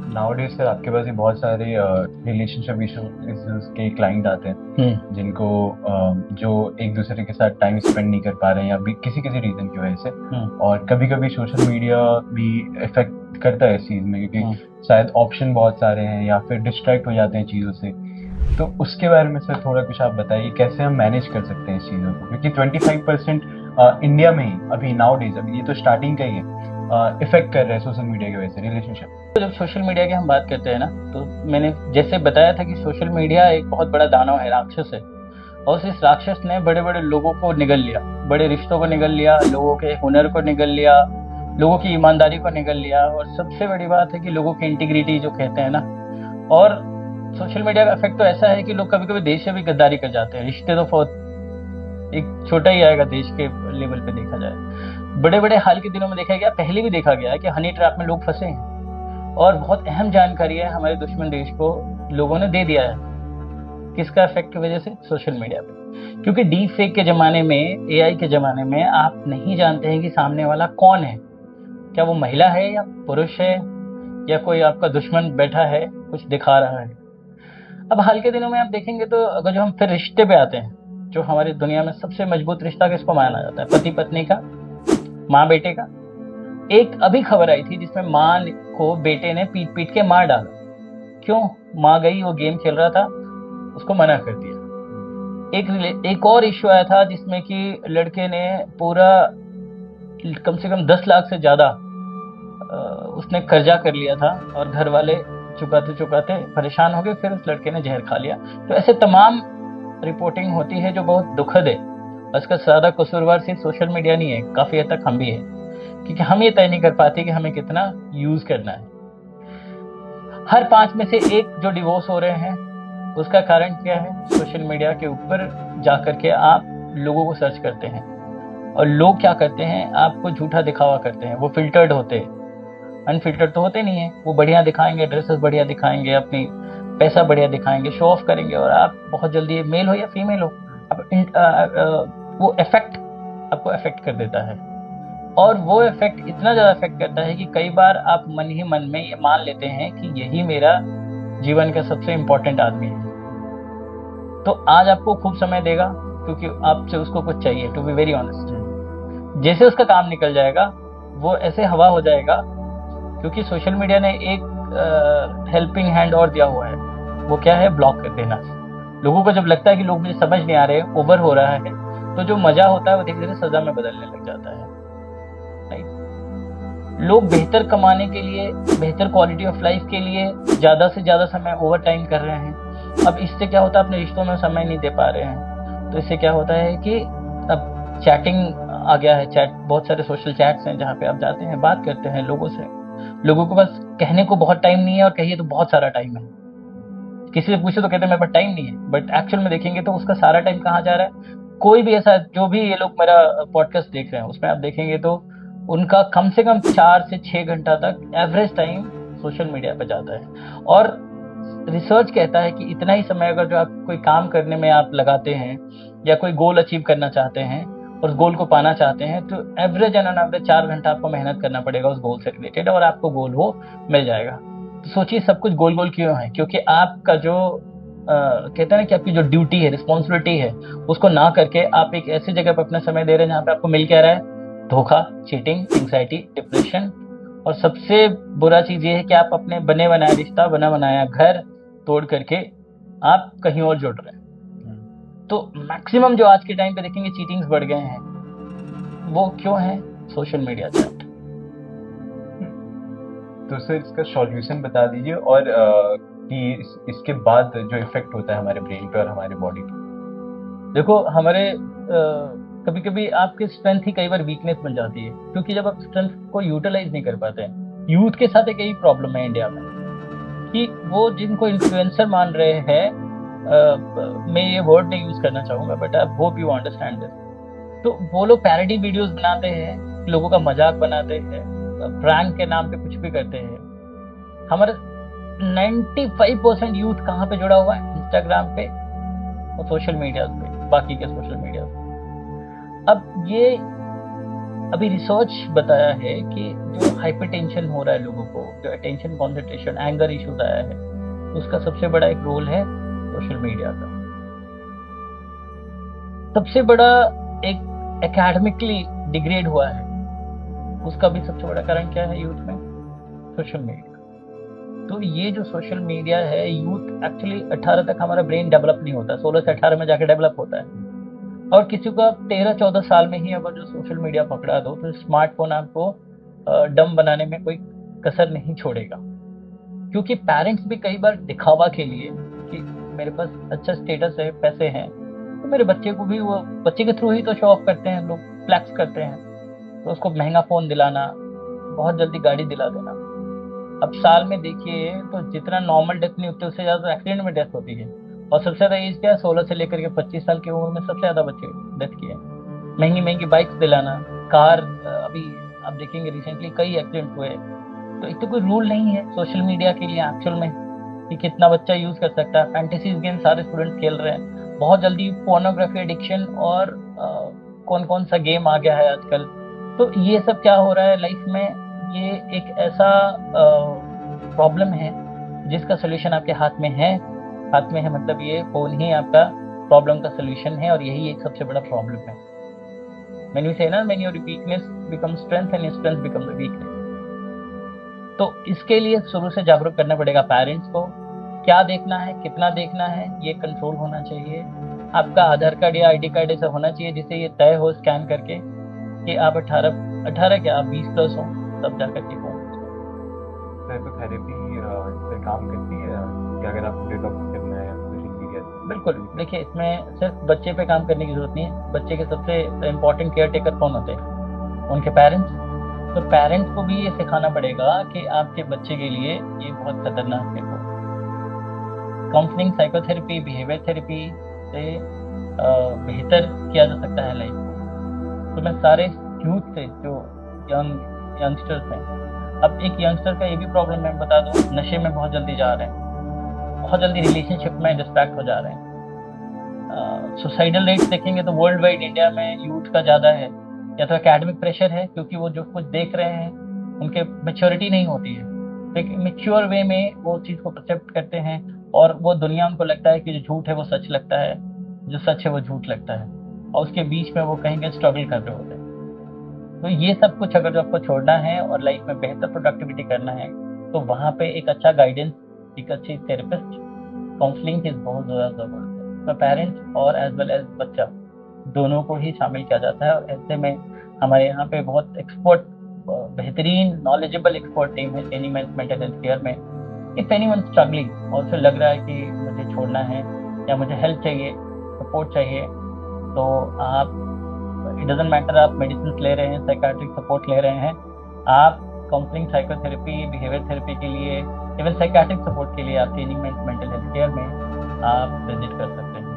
Nowadays sir आपके पास ही बहुत सारे रिलेशनशिप इश्यूज के क्लाइंट आते हैं जिनको जो एक दूसरे के साथ टाइम स्पेंड नहीं कर पा रहे हैं या किसी किसी रीजन की वजह से। और कभी कभी सोशल मीडिया भी इफेक्ट करता है इस चीज में, क्योंकि शायद ऑप्शन बहुत सारे हैं या फिर डिस्ट्रैक्ट हो जाते हैं चीजों से। तो उसके बारे में सर थोड़ा कुछ आप बताइए, कैसे हम मैनेज कर सकते हैं इस चीज़ों को, क्योंकि 25% इंडिया में ही अभी नाउडेज, अभी ये तो स्टार्टिंग का ही है, इफेक्ट कर रहे हैं सोशल मीडिया की वजह से रिलेशनशिप। तो जब सोशल मीडिया की हम बात करते हैं ना, तो मैंने जैसे बताया था कि सोशल मीडिया एक बहुत बड़ा दानव है, राक्षस है। और इस राक्षस ने बड़े बड़े लोगों को निगल लिया, बड़े रिश्तों को निगल लिया, लोगों के हुनर को निगल लिया, लोगों की ईमानदारी को निगल लिया, और सबसे बड़ी बात है कि लोगों की इंटीग्रिटी जो कहते हैं ना। और सोशल मीडिया का इफेक्ट तो ऐसा है कि लोग कभी कभी देश से भी गद्दारी कर जाते हैं। रिश्ते तो बहुत एक छोटा ही आएगा देश के लेवल पे देखा जाए। बड़े बड़े हाल के दिनों में देखा गया, पहले भी देखा गया है कि हनी ट्रैप में लोग फंसे हैं, और बहुत अहम जानकारी है हमारे दुश्मन देश को लोगों ने दे दिया है। किसका इफेक्ट की वजह से? सोशल मीडिया पे। क्योंकि डीप फेक के जमाने में, एआई के जमाने में आप नहीं जानते हैं कि सामने वाला कौन है, क्या वो महिला है या पुरुष है, या कोई आपका दुश्मन बैठा है कुछ दिखा रहा है। अब हाल के दिनों में आप देखेंगे तो अगर जो हम फिर रिश्ते पे आते हैं, जो हमारी दुनिया में सबसे मजबूत रिश्ता किसको माना जाता है? पति पत्नी का, माँ बेटे का। एक अभी खबर आई थी जिसमें माँ को बेटे ने पीट पीट के मार डाला। क्यों? माँ गई, वो गेम खेल रहा था, उसको मना कर दिया। एक और इश्यू आया था जिसमें कि लड़के ने पूरा कम से कम 10 लाख से ज्यादा उसने कर्जा कर लिया था, और घर वाले चुकाते चुकाते परेशान हो गए, फिर उस लड़के ने जहर खा लिया। तो ऐसे तमाम रिपोर्टिंग होती है जो बहुत दुखद है। इसका ज्यादा कसूरवार सिर्फ सोशल मीडिया नहीं है, काफी हद तक हम भी है, क्योंकि हम ये तय नहीं कर पाते कि हमें कितना यूज करना है। हर 5 में से एक जो डिवोर्स हो रहे हैं, उसका कारण क्या है? सोशल मीडिया के ऊपर जाकर के आप लोगों को सर्च करते हैं, और लोग क्या करते हैं? आपको झूठा दिखावा करते हैं। वो फिल्टर्ड होते हैं, अनफिल्टर्ड तो होते नहीं है। वो बढ़िया दिखाएंगे, ड्रेसेस बढ़िया दिखाएंगे, अपनी पैसा बढ़िया दिखाएंगे, शो ऑफ करेंगे, और आप बहुत जल्दी, मेल हो या फीमेल हो, वो इफेक्ट आपको इफेक्ट कर देता है। और वो इफेक्ट इतना ज्यादा इफेक्ट करता है कि कई बार आप मन ही मन में ये मान लेते हैं कि यही मेरा जीवन का सबसे इंपॉर्टेंट आदमी है। तो आज आपको खूब समय देगा क्योंकि आपसे उसको कुछ चाहिए, टू बी वेरी ऑनेस्ट। जैसे उसका काम निकल जाएगा, वो ऐसे हवा हो जाएगा, क्योंकि सोशल मीडिया ने एक हेल्पिंग हैंड और दिया हुआ है। वो क्या है? ब्लॉक कर देना। लोगों को जब लगता है कि लोग मुझे समझ नहीं आ रहे, ओवर हो रहा है, तो जो मजा होता है वो धीरे धीरे सजा में बदलने लग जाता है। राइट? लोग बेहतर कमाने के लिए, बेहतर क्वालिटी ऑफ लाइफ के लिए ज्यादा से ज्यादा समय ओवर टाइम कर रहे हैं। अब इससे क्या होता है? अपने रिश्तों में समय नहीं दे पा रहे हैं। तो इससे क्या होता है कि अब चैटिंग आ गया है। चैट, बहुत सारे सोशल चैट्स हैं जहाँ पे आप जाते हैं, बात करते हैं लोगों से। लोगों को बस कहने को बहुत टाइम नहीं है, और कहिए तो बहुत सारा टाइम है। किसी से पूछे तो कहते हैं मेरे पास टाइम नहीं है, बट एक्चुअल में देखेंगे तो उसका सारा टाइम कहाँ जा रहा है? कोई भी ऐसा, जो भी ये लोग मेरा पॉडकास्ट देख रहे हैं, उसमें आप देखेंगे तो उनका कम से कम 4 से 6 घंटा तक एवरेज टाइम सोशल मीडिया पर जाता है। और रिसर्च कहता है कि इतना ही समय अगर जो आप कोई काम करने में आप लगाते हैं, या कोई गोल अचीव करना चाहते हैं और उस गोल को पाना चाहते हैं, तो एवरेज एंड ऑन एवरेज 4 घंटा आपको मेहनत करना पड़ेगा उस गोल से रिलेटेड, और आपको गोल वो मिल जाएगा। तो सोचिए सब कुछ गोल गोल क्यों है? क्योंकि आपका जो कहते हैं ना कि आपकी जो ड्यूटी है, रिस्पॉन्सिबिलिटी है, उसको ना करके आप एक ऐसी जगह पर अपना समय दे रहे हैं जहाँ पे आपको मिल क्या रहा है? धोखा, चीटिंग, एंग्जाइटी, डिप्रेशन। और सबसे बुरा चीज ये है कि आप अपने बने बनाया रिश्ता, बना बनाया घर तोड़ करके आप कहीं और जुड़ रहे हैं। तो मैक्सिमम जो आज के टाइम पे देखेंगे चीटिंग्स बढ़ गए हैं, वो क्यों है? Social media chat. तो सर इसका सॉल्यूशन बता दीजिए, और कि इसके बाद जो इफेक्ट होता है हमारे ब्रेन पे और हमारे बॉडी पे। देखो, हमारे कभी कभी आपकी स्ट्रेंथ ही कई बार वीकनेस बन जाती है, क्योंकि जब आप स्ट्रेंथ को यूटिलाइज नहीं कर पाते हैं। यूथ के साथ एक यही प्रॉब्लम है इंडिया में, कि वो जिनको इन्फ्लुएंसर मान रहे हैं, मैं ये वर्ड नहीं यूज करना चाहूंगा, but I hope you understand this. तो वो लोग पैरोडी वीडियोस बनाते हैं, लोगों का मजाक बनाते हैं, प्रैंक के नाम पे कुछ भी करते हैं। हमारा 95% यूथ कहाँ पे जुड़ा हुआ है? इंस्टाग्राम पे और सोशल मीडिया पे, बाकी के सोशल मीडिया पे। अब ये अभी रिसर्च बताया है कि जो हाइपरटेंशन हो रहा है लोगों को, जो अटेंशन कॉन्सेंट्रेशन एंगर इश्यूज आया है, उसका सबसे बड़ा एक रोल है सोशल मीडिया का। सबसे बड़ा एक एकेडमिकली डिग्रेड हुआ है, उसका भी सबसे बड़ा कारण क्या है यूथ में? Social media. तो ये जो सोशल मीडिया है, यूथ एक्चुअली 18 तक हमारा ब्रेन डेवलप नहीं होता, 16 से 18 में जाके डेवलप होता है। और किसी को आप 13-14 साल में ही अगर जो सोशल मीडिया पकड़ा दो तो स्मार्टफोन आपको डम बनाने में कोई कसर नहीं छोड़ेगा। क्योंकि पेरेंट्स भी कई बार दिखावा के लिए कि मेरे पास अच्छा स्टेटस है, पैसे हैं, तो मेरे बच्चे को भी वो बच्चे के थ्रू ही तो शो ऑफ करते हैं, लोग फ्लैक्स करते हैं, तो उसको महंगा फ़ोन दिलाना, बहुत जल्दी गाड़ी दिला देना। अब साल में देखिए तो जितना नॉर्मल डेथ नहीं होती उससे ज़्यादा एक्सीडेंट में डेथ होती है। और सबसे ज़्यादा एज क्या है? 16 से लेकर के 25 साल की उम्र में सबसे ज़्यादा बच्चे डेथ किए हैं। महंगी महंगी बाइक्स दिलाना, कार, अभी आप देखेंगे रिसेंटली कई एक्सीडेंट हुए। तो एक तो कोई रूल नहीं है सोशल मीडिया के लिए एक्चुअल में कि कितना बच्चा यूज़ कर सकता है। फैंटेसीज गेम सारे स्टूडेंट्स खेल रहे हैं, बहुत जल्दी पोर्नोग्राफी एडिक्शन और कौन कौन सा गेम आ गया है आजकल। तो ये सब क्या हो रहा है लाइफ में, ये एक ऐसा प्रॉब्लम है जिसका सोल्यूशन आपके हाथ में है। हाथ में है मतलब ये फ़ोन ही आपका प्रॉब्लम का सोल्यूशन है, और यही एक सबसे बड़ा प्रॉब्लम है। When you say ना, when your weakness becomes strength and strength becomes weakness, तो इसके लिए शुरू से जागरूक करना पड़ेगा पेरेंट्स को। क्या देखना है, कितना देखना है, ये कंट्रोल होना चाहिए। आपका आधार कार्ड या आईडी कार्ड ऐसा होना चाहिए जिससे ये तय हो स्कैन करके कि आप 18 क्या आप 20 प्लस हो, तब जाकर के फ़ोन। साइकोथेरेपी इस पे काम करती है कि अगर आपको डिटॉक्स करना है सोशल मीडिया से? बिल्कुल, देखिए इसमें सिर्फ बच्चे पे काम करने की जरूरत नहीं है। बच्चे के सबसे इम्पोर्टेंट केयर टेकर कौन होते हैं? उनके पेरेंट्स। तो पेरेंट्स को भी ये सिखाना पड़ेगा कि आपके बच्चे के लिए ये बहुत खतरनाक है। काउंसलिंग, साइकोथेरेपी, बिहेवियर थेरेपी से बेहतर किया जा सकता है लाइफ को। तो मैं सारे यूथ से जो यंगस्टर्स हैं, अब एक यंगस्टर का ये भी प्रॉब्लम मैं बता दूं, नशे में बहुत जल्दी जा रहे हैं, बहुत जल्दी रिलेशनशिप में डिस्ट्रैक्ट हो जा रहे हैं। सुसाइडल रेट्स देखेंगे तो वर्ल्ड वाइड इंडिया में यूथ का ज़्यादा है। या तो एकेडमिक प्रेशर है क्योंकि वो जो कुछ देख रहे हैं उनके मैच्योरिटी नहीं होती है, तो एक मैच्योर वे में वो चीज़ को परसेप्ट करते हैं, और वो दुनिया उनको लगता है कि जो झूठ है वो सच लगता है, जो सच है वो झूठ लगता है, और उसके बीच में वो कहीं स्ट्रगल कर रहे होते हैं। तो ये सब कुछ अगर जो आपको छोड़ना है और लाइफ में बेहतर प्रोडक्टिविटी करना है, तो वहाँ पे एक अच्छा गाइडेंस, एक अच्छी थेरेपिस्ट, काउंसलिंग की बहुत ज़्यादा ज़रूरत है। तो पेरेंट्स और एज वेल एज बच्चा दोनों को ही शामिल किया जाता है। और ऐसे में हमारे यहाँ पे बहुत एक्सपर्ट, बेहतरीन नॉलेजेबल एक्सपर्ट टीम है एनी मेंटल हेल्थ केयर में। इफ एनीवन स्ट्रगलिंग और उसे लग रहा है कि मुझे छोड़ना है या मुझे हेल्प चाहिए, सपोर्ट चाहिए, तो आप, इट डजंट मैटर आप मेडिसिन ले रहे हैं, साइकाट्रिक सपोर्ट ले रहे हैं, आप काउंसलिंग, साइकोथेरेपी, बिहेवियर थेरेपी के लिए, इवन साइकाट्रिक सपोर्ट के लिए आपके एनी मेंटल हेल्थ केयर में आप विजिट कर सकते हैं।